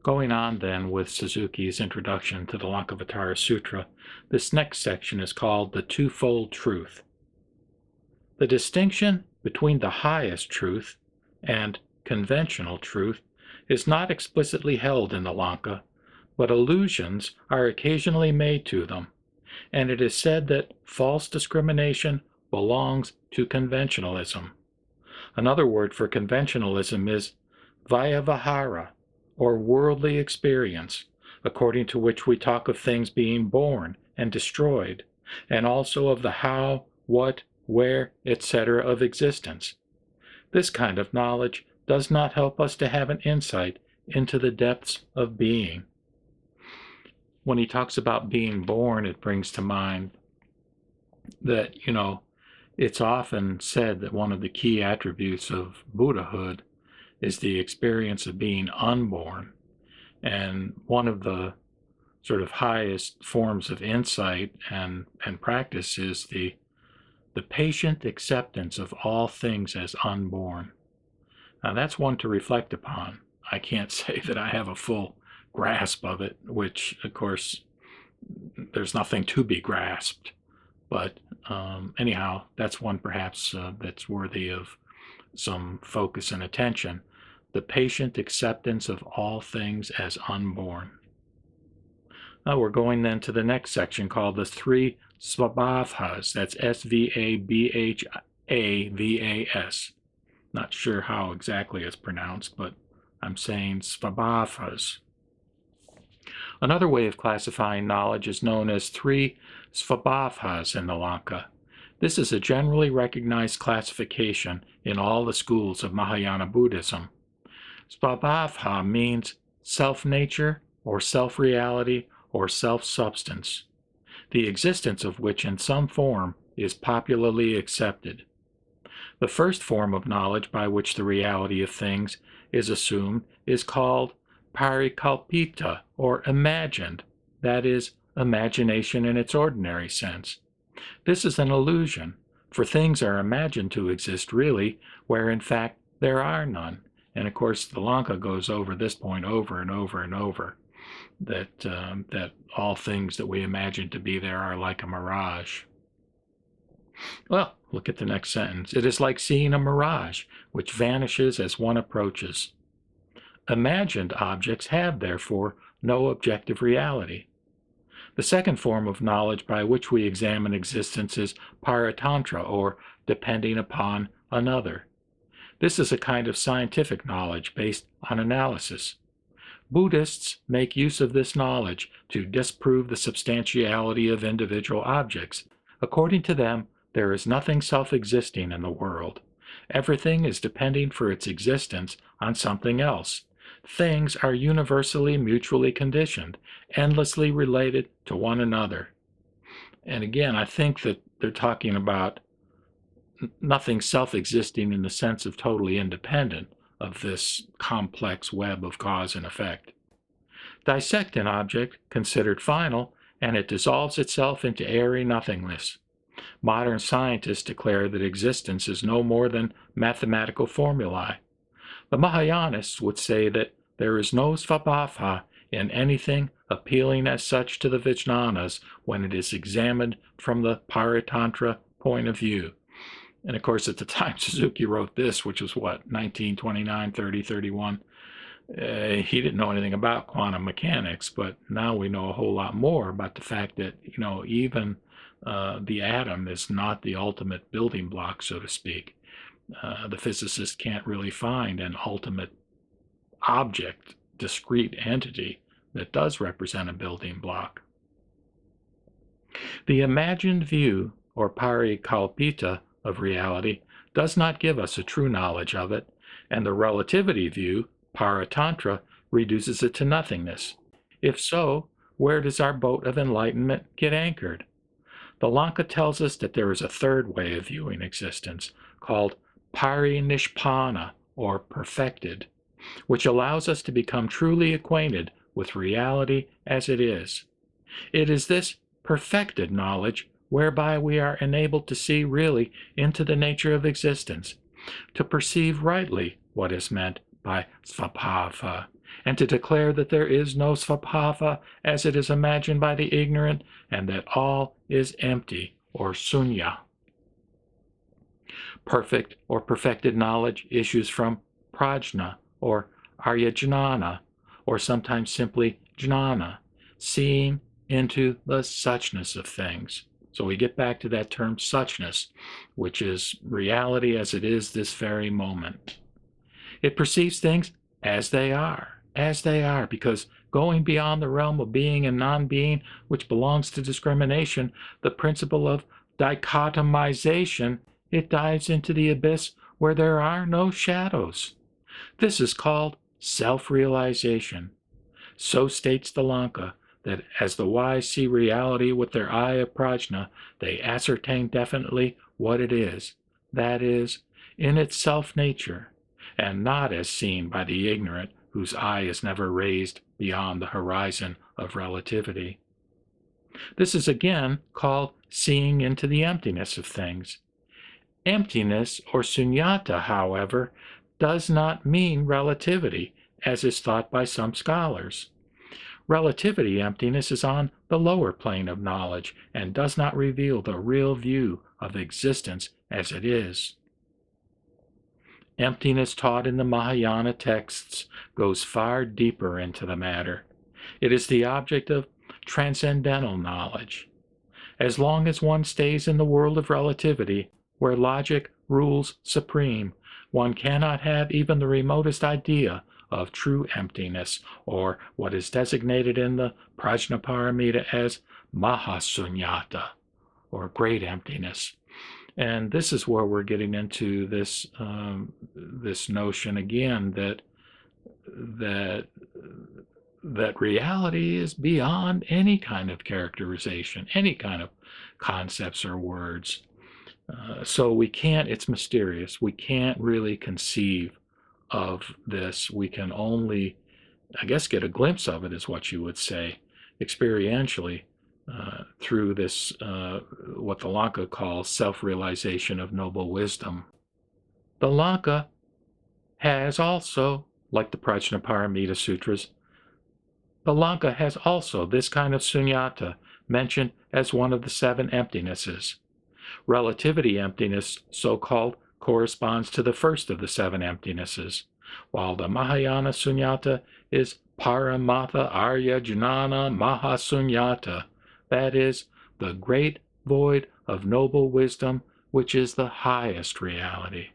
Going on then with Suzuki's introduction to the Lankavatara Sutra, this next section is called the Twofold Truth. The distinction between the highest truth and conventional truth is not explicitly held in the Lanka, but allusions are occasionally made to them, and it is said that false discrimination belongs to conventionalism. Another word for conventionalism is vyavahara, or worldly experience, according to which we talk of things being born and destroyed, and also of the how, what, where, etc. of existence. This kind of knowledge does not help us to have an insight into the depths of being. When he talks about being born, it brings to mind that, it's often said that one of the key attributes of Buddhahood is the experience of being unborn. And one of the sort of highest forms of insight and practice is the patient acceptance of all things as unborn. Now that's one to reflect upon. I can't say that I have a full grasp of it, which of course there's nothing to be grasped. But anyhow, that's one perhaps that's worthy of some focus and attention. The patient acceptance of all things as unborn. Now we're going then to the next section called the three SVABHAVAS. That's SVABHAVAS. Not sure how exactly it's pronounced, but I'm saying SVABHAVAS. Another way of classifying knowledge is known as three SVABHAVAS in the Lanka. This is a generally recognized classification in all the schools of Mahayana Buddhism. SVABHAVA means self-nature or self-reality or self-substance, the existence of which in some form is popularly accepted. The first form of knowledge by which the reality of things is assumed is called parikalpita, or imagined, that is, imagination in its ordinary sense. This is an illusion, for things are imagined to exist really, where in fact there are none. And of course the Lanka goes over this point over and over and over, that all things that we imagine to be there are like a mirage. Well, look at the next sentence. It is like seeing a mirage, which vanishes as one approaches. Imagined objects have, therefore, no objective reality. The second form of knowledge by which we examine existence is paratantra, or depending upon another. This is a kind of scientific knowledge based on analysis. Buddhists make use of this knowledge to disprove the substantiality of individual objects. According to them, there is nothing self-existing in the world. Everything is depending for its existence on something else. Things are universally mutually conditioned, endlessly related to one another. And again, I think that they're talking about nothing self-existing in the sense of totally independent of this complex web of cause and effect. Dissect an object considered final, and it dissolves itself into airy nothingness. Modern scientists declare that existence is no more than mathematical formulae. The Mahayanists would say that there is no svabhava in anything appealing as such to the Vijnanas when it is examined from the Paratantra point of view. And of course, at the time Suzuki wrote this, which was what, 1929, 30, 31, he didn't know anything about quantum mechanics, but now we know a whole lot more about the fact that, even the atom is not the ultimate building block, so to speak. The physicists can't really find an ultimate object, discrete entity that does represent a building block. The imagined view, or parikalpita, of reality does not give us a true knowledge of it, and the relativity view, paratantra, reduces it to nothingness. If so, where does our boat of enlightenment get anchored? The Lanka tells us that there is a third way of viewing existence, called parinishpana, or perfected, which allows us to become truly acquainted with reality as it is. It is this perfected knowledge whereby we are enabled to see really into the nature of existence, to perceive rightly what is meant by svabhava, and to declare that there is no svabhava as it is imagined by the ignorant, and that all is empty, or sunya. Perfect or perfected knowledge issues from prajna, or aryajnana, or sometimes simply jnana, seeing into the suchness of things. So we get back to that term suchness, which is reality as it is this very moment. It perceives things as they are, because going beyond the realm of being and non-being, which belongs to discrimination, the principle of dichotomization, it dives into the abyss where there are no shadows. This is called self-realization. So states the Lanka, that as the wise see reality with their eye of prajna, they ascertain definitely what it is, that is, in its self-nature, and not as seen by the ignorant whose eye is never raised beyond the horizon of relativity. This is again called seeing into the emptiness of things. Emptiness, or sunyata, however, does not mean relativity, as is thought by some scholars. Relativity emptiness is on the lower plane of knowledge and does not reveal the real view of existence as it is. Emptiness taught in the Mahayana texts goes far deeper into the matter. It is the object of transcendental knowledge. As long as one stays in the world of relativity, where logic rules supreme, one cannot have even the remotest idea of true emptiness, or what is designated in the Prajnaparamita as Mahasunyata, or great emptiness. And this is where we're getting into this this notion again that reality is beyond any kind of characterization, any kind of concepts or words. So we can't, it's mysterious. We can't really conceive of this. We can only, I guess, get a glimpse of it, is what you would say, experientially, through this, what the Lanka calls self-realization of noble wisdom. The Lanka has also, like the Prajnaparamita Sutras, the Lanka has also this kind of sunyata mentioned as one of the 7 emptinesses. Relativity emptiness, so-called, corresponds to the first of the 7 emptinesses, while the Mahayana sunyata is Paramatha Arya Jnana Mahasunyata, that is, the great void of noble wisdom, which is the highest reality.